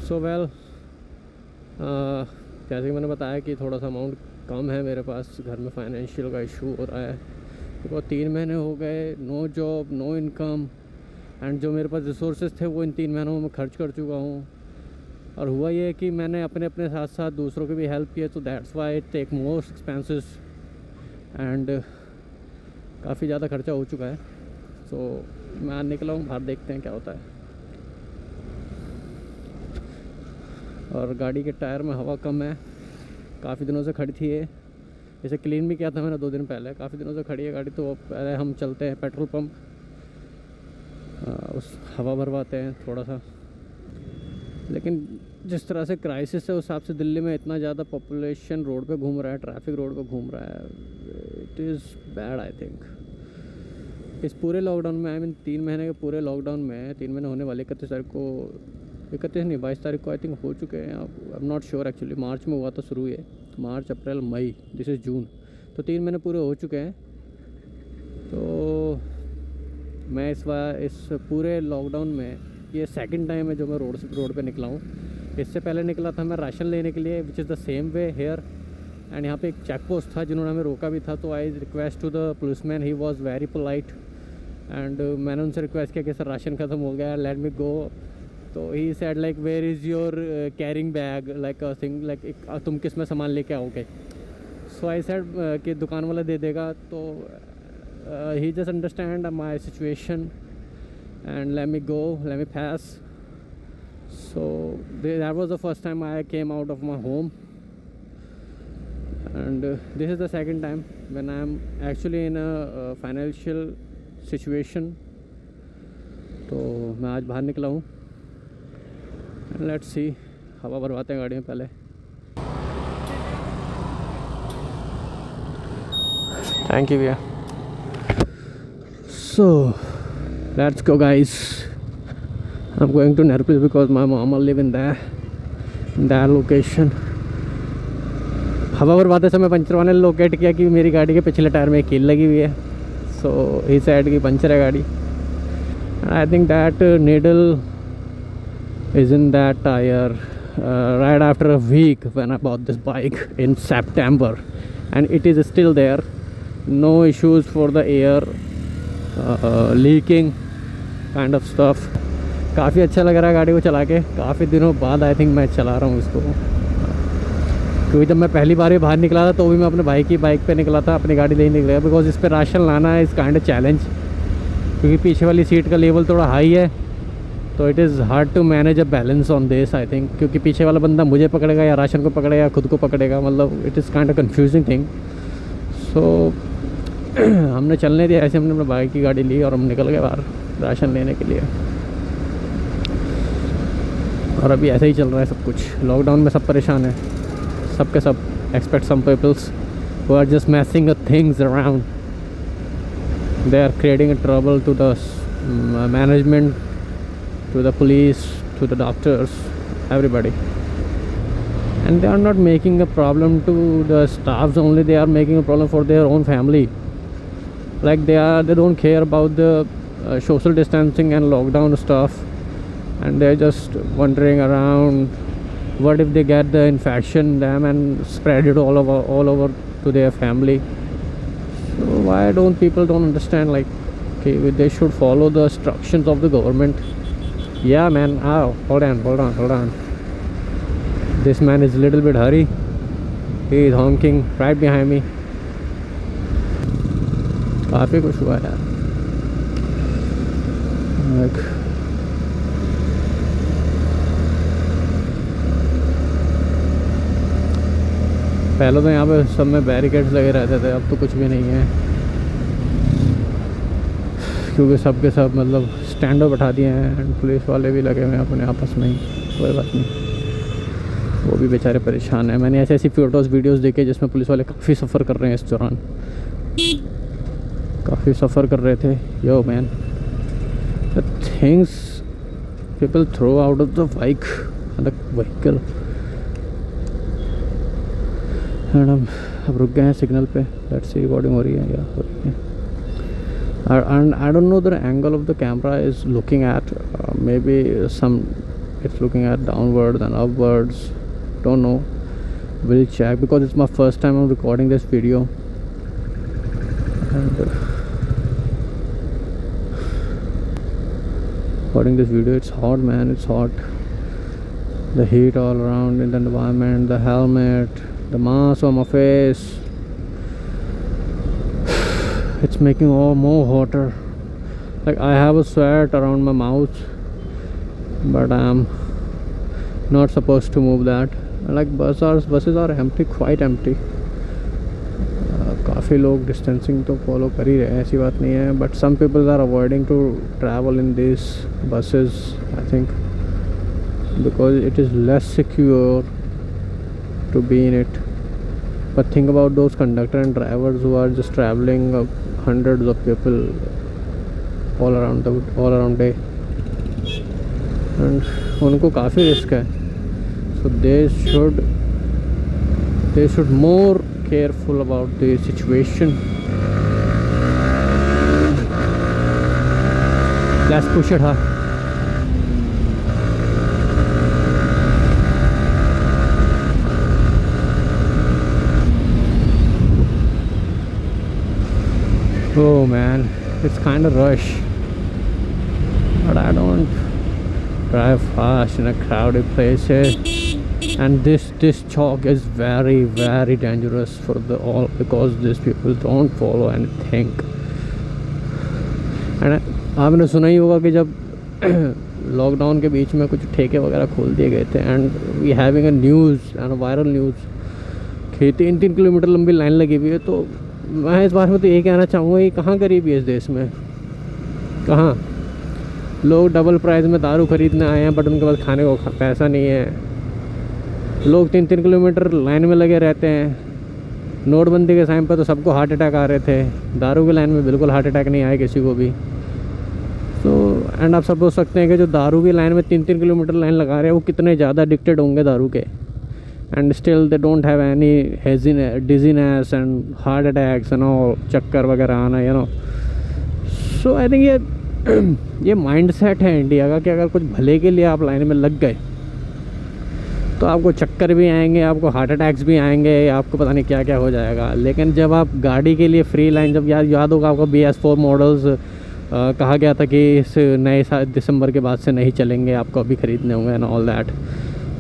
So well, जैसे कि मैंने बताया कि थोड़ा सा अमाउंट कम है मेरे पास, घर में फाइनेंशियल का इशू हो रहा है। तो 3 महीने हो गए, no job, no income, and जो मेरे पास रिसोर्सेज थे वो इन 3 महीनों में खर्च कर चुका हूँ। और हुआ ये कि मैंने अपने अपने साथ साथ दूसरों की भी हेल्प की है, तो that's why it take more expenses and काफ़ी ज़्यादा खर्चा हो चुका है। सो मैं आज निकला हूँ बाहर, देखते हैं क्या होता है। और गाड़ी के टायर में हवा कम है, काफ़ी दिनों से खड़ी थी ये। इसे क्लीन भी किया था मैंने 2 दिन पहले। काफ़ी दिनों से खड़ी है गाड़ी, तो पहले हम चलते हैं पेट्रोल पंप, उस हवा भरवाते हैं थोड़ा सा। लेकिन जिस तरह से क्राइसिस है उस हिसाब से दिल्ली में इतना ज़्यादा पॉपुलेशन रोड पे घूम रहा है, ट्रैफिक रोड पे घूम रहा है, it is bad I think. इस पूरे लॉकडाउन में, आई मीन 3 महीने के पूरे लॉकडाउन में, 3 महीने होने वाले, 31 तारीख को, 31 नहीं 22 तारीख को आई थिंक हो चुके हैं। I am not sure actually, March में हुआ था शुरू, ये मार्च अप्रैल मई, दिस इज़ जून, तो 3 महीने पूरे हो चुके हैं। तो मैं इस पूरे लॉकडाउन में ये सेकंड टाइम है जो मैं रोड पे निकला हूँ। इससे पहले निकला था मैं राशन लेने के लिए, which is the same way here, and यहाँ पे एक चेक पोस्ट था जिन्होंने हमें रोका भी था। तो I request to the policeman, he was very polite, and मैंने उनसे रिक्वेस्ट किया कि सर राशन ख़त्म हो गया, लेट मी गो। तो he said like where is your carrying bag, like a thing, like तुम किस में सामान लेके आओगे। सो आई सेड कि दुकान वाला दे देगा। तो ही just understand my situation and let me go, let me pass. So that was the first time I came out of my home, and this is the second time when I am actually in a financial situation. तो मैं आज बाहर निकला हूँ, let's see, हवा भरवाते हैं गाड़ी में पहले। थैंक यू भैया। सो let's go guys, I'm going to Nerpil because my mama live in that location. हवा भरवाते समय पंचर वाले ने लोकेट किया कि मेरी गाड़ी के पिछले टायर में एक कील लगी हुई है। सो ही सेड कि पंचर है गाड़ी। I think that needle is in that tire right after a week when I bought this bike in September, and it is still there, no issues for the air leaking kind of stuff. काफ़ी अच्छा लग रहा है गाड़ी को चला के, काफ़ी दिनों बाद आई थिंक मैं चला रहा हूँ इसको। क्योंकि जब मैं पहली बार ही बाहर निकला था तो भी मैं अपने भाई की बाइक पे निकला था, अपनी गाड़ी लेने निकला, बिकॉज इस पर राशन लाना है इस काइंड ऑफ चैलेंज। क्योंकि पीछे वाली सीट का लेवल थोड़ा हाई है, तो it is hard to manage a balance on this I think. क्योंकि पीछे वाला बंदा मुझे पकड़ेगा या राशन को पकड़ेगा या खुद को पकड़ेगा, मतलब it is kind of confusing thing. So हमने चलने दिया, ऐसे हमने अपने भाई की गाड़ी ली और हम निकल गए बाहर राशन लेने के लिए। और अभी ऐसे ही चल रहा है सब कुछ। लॉकडाउन में सब परेशान है, सब के सब, expect some peoples who are just messing things around, they are creating a trouble to the management, to the police, to the doctors, everybody, and they are not making a problem to the staffs only, they are making a problem for their own family. Like they don't care about the social distancing and lockdown stuff, and they're just wandering around. What if they get the infection them and spread it all over to their family? So why people don't understand, like, okay, they should follow the instructions of the government. Yeah man, hold on, this man is a little bit hurry, he is honking right behind me. काफ़ी कुछ हुआ यार। पहले तो यहाँ पे सब में बैरिकेड्स लगे रहते थे, अब तो कुछ भी नहीं है, क्योंकि सब के सब मतलब स्टैंड अप बैठा दिए हैं, एंड पुलिस वाले भी लगे हुए हैं अपने आपस में ही। कोई बात नहीं, वो भी बेचारे परेशान हैं। मैंने ऐसी फ़ोटोज़ वीडियोज़ देखे जिसमें पुलिस वाले काफ़ी सफ़र कर रहे हैं, इस दौरान काफ़ी सफ़र कर रहे थे। Yo man, the things people throw out of the vehicle. And हम अब रुक गए हैं सिग्नल पे, लेट्स सी रिकॉर्डिंग हो रही है या हो रही है। And I don't know the angle of the camera is looking at, maybe some it's looking at downwards and upwards. Don't know, will check because it's my first time I'm recording this video. And recording this video, it's hot, man, it's hot. The heat all around in the environment, the helmet, the mask on my face, it's making all more hotter. Like I have a sweat around my mouth, but I'm not supposed to move that. Like buses are empty, quite empty. काफ़ी लोग distancing तो follow कर ही रहे हैं, ऐसी बात नहीं है, but some people are avoiding to travel in this buses, I think, because it is less secure to be in it. But think about those conductor and drivers who are just traveling hundreds of people all around day, and उनको काफ़ी risk है. So they should more careful about the situation. Let's push it hard. Oh man, it's kind of rush, but I don't drive fast in a crowded place. And this chalk is very dangerous for the all, because these people don't follow anything. And आपने सुना ही होगा कि जब lockdown के बीच में कुछ ठेके वगैरह खोल दिए गए थे, and we having a news and viral news कि 3 किलोमीटर लंबी लाइन लगी हुई है. तो मैं इस बारे में तो यही कहना चाहूँगा, ये कहाँ गरीबी है इस देश में? कहाँ लोग डबल प्राइस में दारू खरीदने आए हैं, बट उनके पास खाने को पैसा नहीं है. लोग 3 किलोमीटर लाइन में लगे रहते हैं. नोटबंदी के टाइम पर तो सबको हार्ट अटैक आ रहे थे, दारू की लाइन में बिल्कुल हार्ट अटैक नहीं आया किसी को भी. तो एंड आप सब सोच सकते हैं कि जो दारू की लाइन में 3 किलोमीटर लाइन लगा रहे हैं वो कितने ज़्यादा एडिक्टेड होंगे दारू के, and still they don't have any dizziness and heart attacks and all, चक्कर वगैरह आना, you know. So I think ये माइंडसेट है इंडिया का कि अगर कुछ भले के लिए आप लाइन में लग गए तो आपको चक्कर भी आएंगे, आपको हार्ट अटैक्स भी आएंगे, आपको पता नहीं क्या क्या हो जाएगा. लेकिन जब आप गाड़ी के लिए फ्री लाइन, जब याद होगा आपको BS4 मॉडल्स कहा गया था कि इस नए साल दिसंबर के बाद से नहीं चलेंगे, आपको अभी ख़रीदने होंगे एंड ऑल दैट.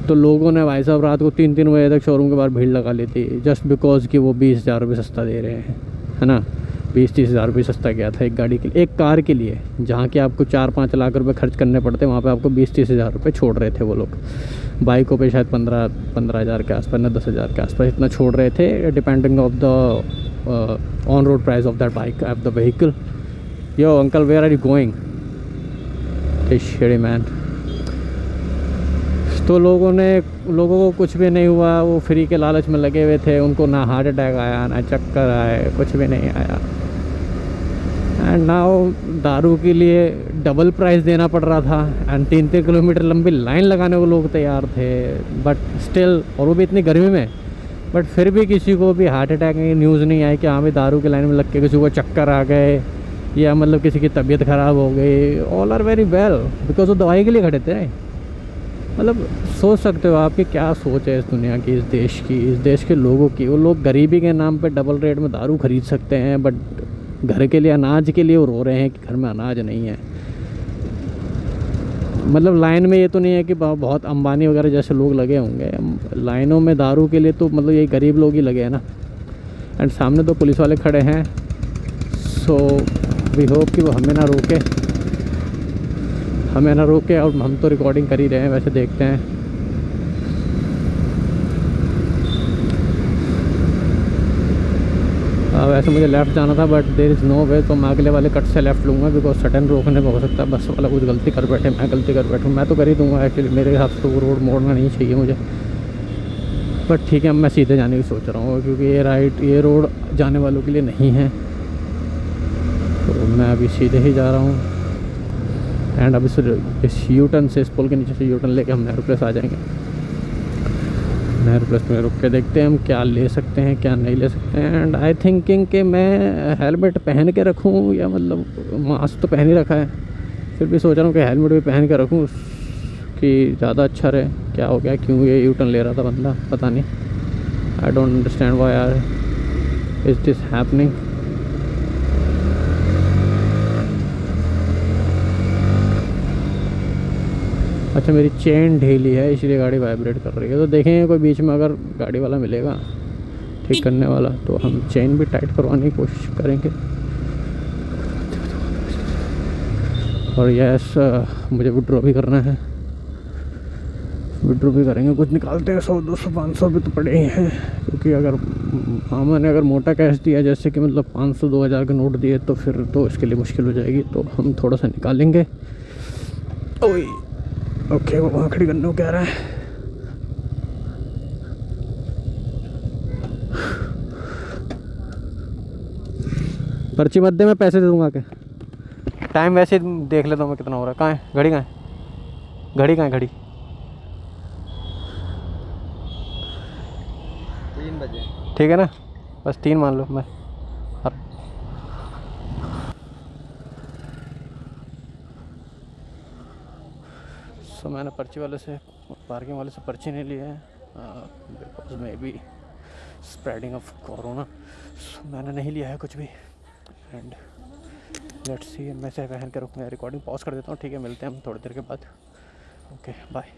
तो लोगों ने भाई साहब रात को 3 बजे तक शोरूम के बाहर भीड़ लगा ली थी, जस्ट बिकॉज कि वो 20,000 रुपये सस्ता दे रहे हैं, है ना. 20-30 हज़ार रुपये सस्ता गया था एक गाड़ी के लिए, एक कार के लिए, जहाँ कि आपको 4-5 लाख रुपए खर्च करने पड़ते, वहाँ पे आपको 20-30 हज़ार रुपये छोड़ रहे थे वो लोग. बाइकों पे शायद 15 हज़ार के आसपास, 10 हज़ार के आसपास इतना छोड़ रहे थे, depending of the on road price of that bike of the vehicle. Yo uncle, where are you going? Shady man. तो लोगों को कुछ भी नहीं हुआ, वो फ्री के लालच में लगे हुए थे, उनको ना हार्ट अटैक आया, ना चक्कर आए, कुछ भी नहीं आया. एंड नाउ दारू के लिए डबल प्राइस देना पड़ रहा था, एंड 3 किलोमीटर लंबी लाइन लगाने को लोग तैयार थे, बट स्टिल, और वो भी इतनी गर्मी में, बट फिर भी किसी को भी हार्ट अटैक की न्यूज़ नहीं आई कि हाँ भाई दारू की लाइन में लग के किसी को चक्कर आ गए या मतलब किसी की तबीयत ख़राब हो गई. All are very well because वो दवाई के लिए खड़े थे. मतलब सोच सकते हो आप कि क्या सोच है इस दुनिया की, इस देश के लोगों की. वो लोग गरीबी के नाम पे डबल रेट में दारू खरीद सकते हैं, बट घर के लिए, अनाज के लिए वो रो रहे हैं कि घर में अनाज नहीं है. मतलब लाइन में ये तो नहीं है कि बहुत अंबानी वगैरह जैसे लोग लगे होंगे लाइनों में दारू के लिए, तो मतलब ये गरीब लोग ही लगे हैं ना. एंड सामने 2 पुलिस वाले खड़े हैं, सो वी होप कि वो हमें ना रोके, और हम तो रिकॉर्डिंग कर ही रहे हैं. वैसे देखते हैं. वैसे मुझे लेफ़्ट जाना था, बट देयर इज़ नो वे, तो मैं अगले वाले कट से लेफ़्ट लूँगा, बिकॉज सडन रोकने में हो सकता है बस वाला कुछ गलती कर बैठे, मैं गलती कर बैठूँ. मैं तो कर ही दूँगा एक्चुअली, मेरे हिसाब से तो वो रोड मोड़ना नहीं चाहिए मुझे, बट ठीक है, मैं सीधे जाने की सोच रहा हूँ, क्योंकि ये रोड जाने वालों के लिए नहीं है. तो मैं अभी सीधे ही जा रहा हूँ, एंड अब इस यूटर्न से, इस पुल के नीचे से यूटर्न लेके हम नेहरू प्लेस आ जाएंगे. नेहरू प्लेस में रुक के देखते हैं हम क्या ले सकते हैं, क्या नहीं ले सकते हैं. एंड आई थिंकिंग कि मैं हेलमेट पहन के रखूँ, या मतलब मास्क तो पहन ही रखा है, फिर भी सोच रहा हूँ कि हेलमेट भी पहन के रखूँ, कि ज़्यादा अच्छा रहे। क्या हो गया, क्यों ये यू टर्न ले रहा था बंदा, पता नहीं। I don't understand why are is this happening. अच्छा, मेरी चेन ढीली है इसलिए गाड़ी वाइब्रेट कर रही है। तो देखेंगे कोई बीच में अगर गाड़ी वाला मिलेगा ठीक करने वाला तो हम चेन भी टाइट करवाने की कोशिश करेंगे। और यस, मुझे विड्रॉ भी करना है, विड्रॉ भी करेंगे। कुछ निकालते हैं, 100 200 500 भी तो पड़े ही हैं। क्योंकि अगर मैंने अगर मोटा कैश दिया, जैसे कि मतलब 500 2000 के नोट दिए, तो फिर तो इसके लिए मुश्किल हो जाएगी। तो हम थोड़ा सा निकालेंगे। ओए ओके, वो वहाँ खड़ी करने को कह रहा है। पर्ची मत दे, मैं पैसे दे दूँगा के। टाइम वैसे ही देख लेता हूँ मैं कितना हो रहा है। कहाँ है घड़ी, कहाँ है घड़ी, कहाँ है घड़ी? 3 बजे। ठीक है ना, बस 3 मान लो। मैं सो मैंने पर्ची वाले से, पार्किंग वाले से पर्ची नहीं ली है, because may be spreading of corona. So मैंने नहीं लिया है कुछ भी। एंड लेट्स सी, मैं से पहन के रुक, मैं रिकॉर्डिंग पॉज कर देता हूँ। ठीक है, मिलते हैं हम थोड़ी देर के बाद। Okay bye.